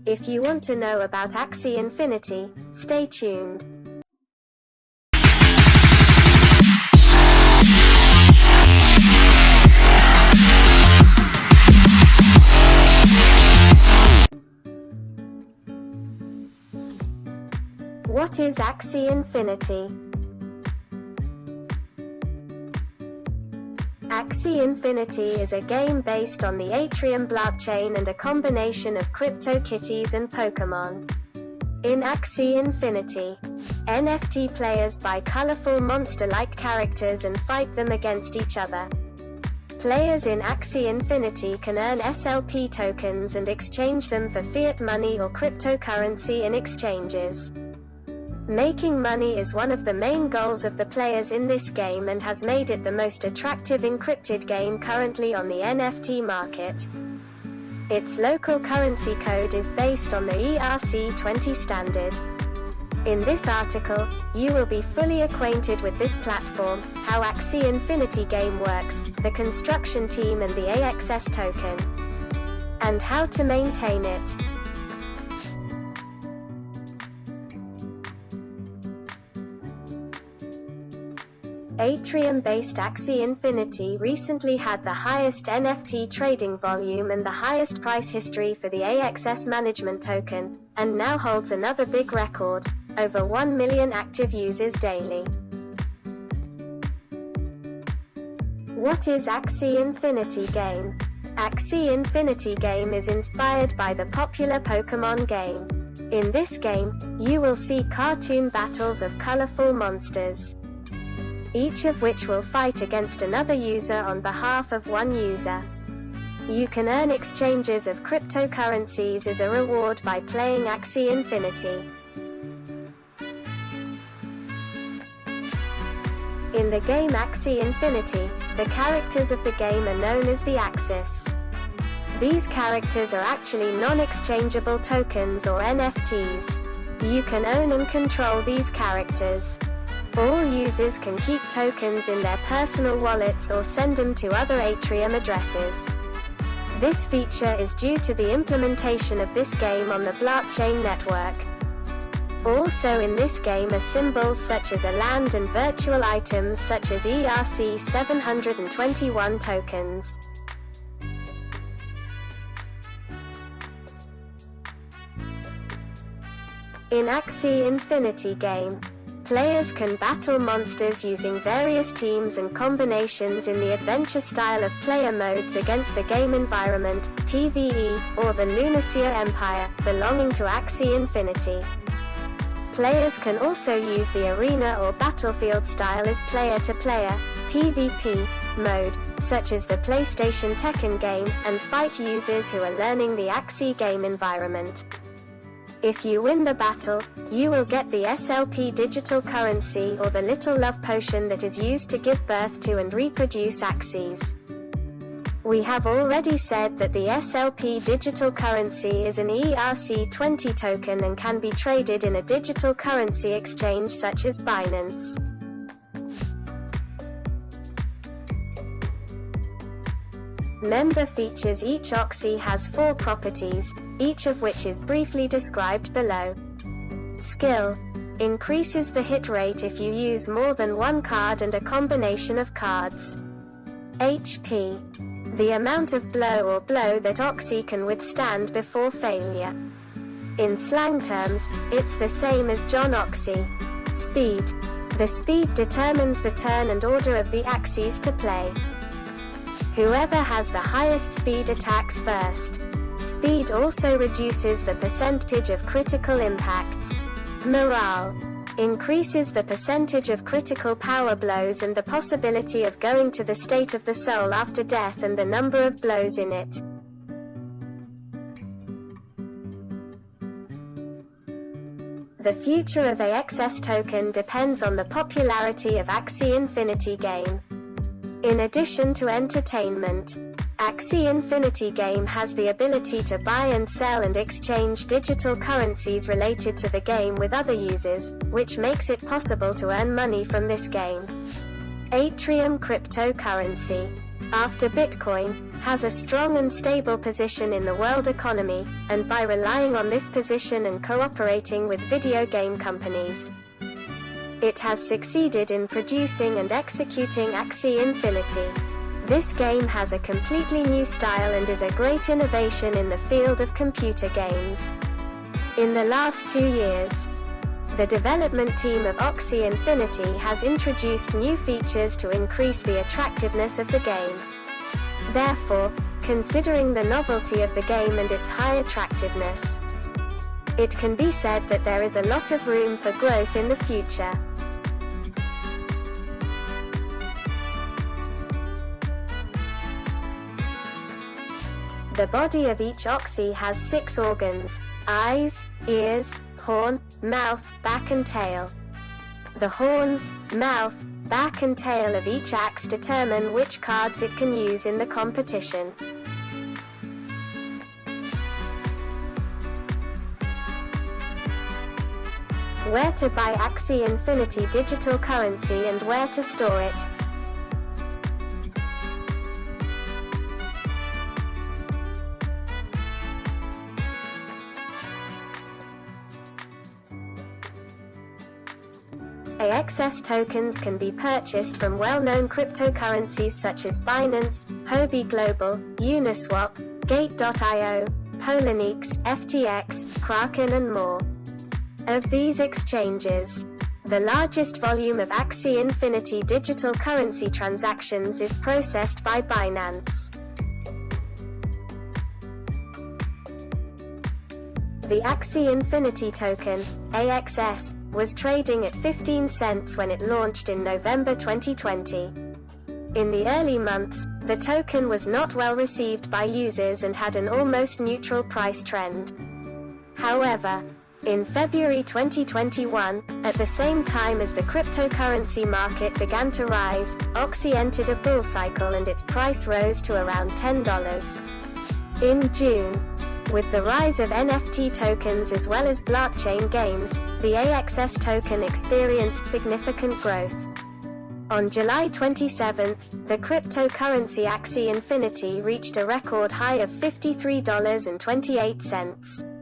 If you want to know about Axie Infinity, stay tuned. What is Axie Infinity? Axie Infinity is a game based on the Atrium blockchain and a combination of CryptoKitties and Pokémon. In Axie Infinity, NFT players buy colorful monster-like characters and fight them against each other. Players in Axie Infinity can earn SLP tokens and exchange them for fiat money or cryptocurrency in exchanges. Making money is one of the main goals of the players in this game and has made it the most attractive encrypted game currently on the NFT market. Its local currency code is based on the ERC20 standard. In this article, you will be fully acquainted with this platform, how Axie Infinity game works, the construction team and the AXS token, and how to maintain it. Atrium-based Axie Infinity recently had the highest NFT trading volume and the highest price history for the AXS management token, and now holds another big record, over 1 million active users daily. What is Axie Infinity game? Axie Infinity game is inspired by the popular Pokémon game. In this game, you will see cartoon battles of colorful monsters, each of which will fight against another user on behalf of one user. You can earn exchanges of cryptocurrencies as a reward by playing Axie Infinity. In the game Axie Infinity, the characters of the game are known as the Axis. These characters are actually non-exchangeable tokens or NFTs. You can own and control these characters. All users can keep tokens in their personal wallets or send them to other Atrium addresses. This feature is due to the implementation of this game on the blockchain network. Also in this game are symbols such as a land and virtual items such as ERC721 tokens. In Axie Infinity game, players can battle monsters using various teams and combinations in the adventure style of player modes against the game environment, PvE, or the Lunacia Empire, belonging to Axie Infinity. Players can also use the arena or battlefield style as player-to-player, PvP, mode, such as the PlayStation Tekken game, and fight users who are learning the Axie game environment. If you win the battle, you will get the SLP digital currency or the little love potion that is used to give birth to and reproduce Axies. We have already said that the SLP digital currency is an ERC20 token and can be traded in a digital currency exchange such as Binance. Member features. Each Oxy has 4 properties, each of which is briefly described below. Skill. Increases the hit rate if you use more than one card and a combination of cards. HP. The amount of blow that Oxy can withstand before failure. In slang terms, it's the same as John Oxy. Speed. The speed determines the turn and order of the Axies to play. Whoever has the highest speed attacks first. Speed also reduces the percentage of critical impacts. Morale. Increases the percentage of critical power blows and the possibility of going to the state of the soul after death and the number of blows in it. The future of AXS token depends on the popularity of Axie Infinity game. In addition to entertainment, Axie Infinity game has the ability to buy and sell and exchange digital currencies related to the game with other users, which makes it possible to earn money from this game. Atrium cryptocurrency. After Bitcoin, has a strong and stable position in the world economy, and by relying on this position and cooperating with video game companies, it has succeeded in producing and executing Axie Infinity. This game has a completely new style and is a great innovation in the field of computer games. In the last 2 years, the development team of Axie Infinity has introduced new features to increase the attractiveness of the game. Therefore, considering the novelty of the game and its high attractiveness, it can be said that there is a lot of room for growth in the future. The body of each Axie has 6 organs: eyes, ears, horn, mouth, back and tail. The horns, mouth, back and tail of each axe determine which cards it can use in the competition. Where to buy Axie Infinity digital currency and where to store it. AXS tokens can be purchased from well-known cryptocurrencies such as Binance, Huobi Global, Uniswap, Gate.io, Poloniex, FTX, Kraken and more. Of these exchanges, the largest volume of Axie Infinity digital currency transactions is processed by Binance. The Axie Infinity token, AXS, was trading at 15 cents when it launched in November 2020. In the early months, the token was not well received by users and had an almost neutral price trend. However, in February 2021, at the same time as the cryptocurrency market began to rise, Axie entered a bull cycle and its price rose to around $10. In June, with the rise of NFT tokens as well as blockchain games, the AXS token experienced significant growth. On July 27, the cryptocurrency Axie Infinity reached a record high of $53.28.